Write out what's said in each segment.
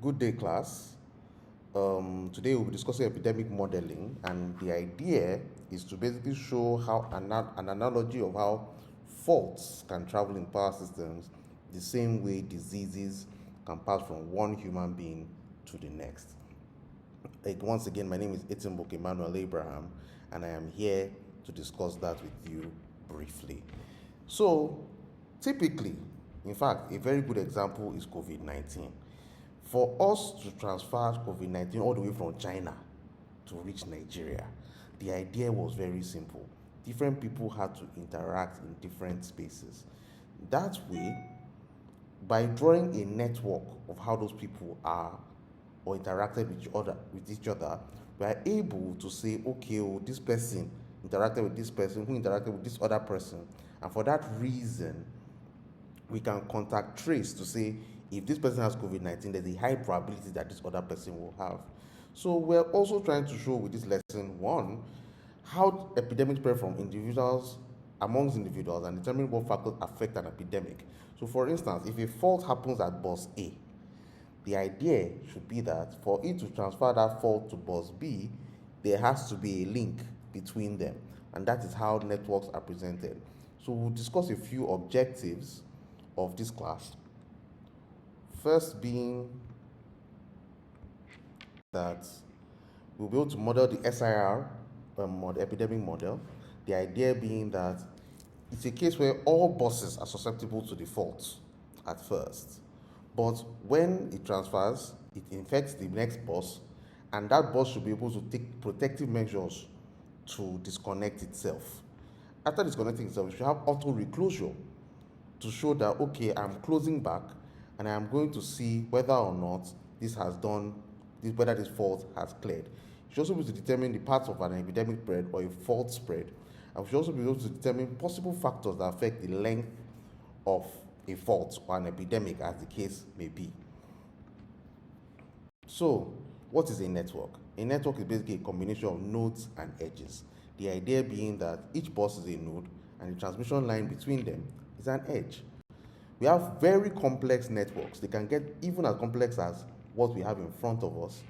Good day, class. Today we'll be discussing epidemic modeling, and the idea is to basically show how an analogy of how faults can travel in power systems the same way diseases can pass from one human being to the next. Once again, my name is Etimbuk Emmanuel Abraham, and I am here to discuss that with you briefly. So, typically, in fact, a very good example is COVID 19. For us to transfer COVID 19 all the way from China to reach Nigeria, the idea was very simple. Different people had to interact in different spaces. That way, by drawing a network of how those people are or interacted with each other, we are able to say, okay, this person interacted with this person, who interacted with this other person, and for that reason, we can contact trace to say if this person has COVID 19, there's a high probability that this other person will have. So, we're also trying to show with this lesson one, how epidemics spread from individuals amongst individuals and determine what factors affect an epidemic. So, for instance, if a fault happens at bus A, the idea should be that for it to transfer that fault to bus B, there has to be a link between them, and that is how networks are presented. So, we'll discuss a few objectives of this class. First being that we'll be able to model the SIR or the epidemic model. The idea being that it's a case where all buses are susceptible to the fault at first, but when it transfers, it infects the next bus, and that bus should be able to take protective measures to disconnect itself. After disconnecting itself, it should have auto reclosure to show that, okay, I'm closing back and I am going to see whether or not whether this fault has cleared. You should also be able to determine the parts of an epidemic spread or a fault spread. And we should also be able to determine possible factors that affect the length of a fault or an epidemic, as the case may be. So, what is a network? A network is basically a combination of nodes and edges. The idea being that each bus is a node and the transmission line between them is an edge. We have very complex networks. They can get even as complex as what we have in front of us,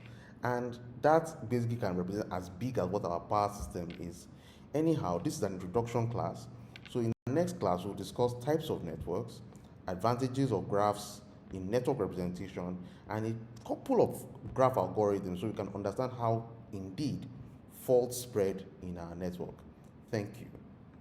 and that basically can represent as big as what our power system is. Anyhow, this is an introduction class. So in the next class, we'll discuss types of networks, advantages of graphs in network representation, and a couple of graph algorithms so we can understand how indeed faults spread in our network. Thank you.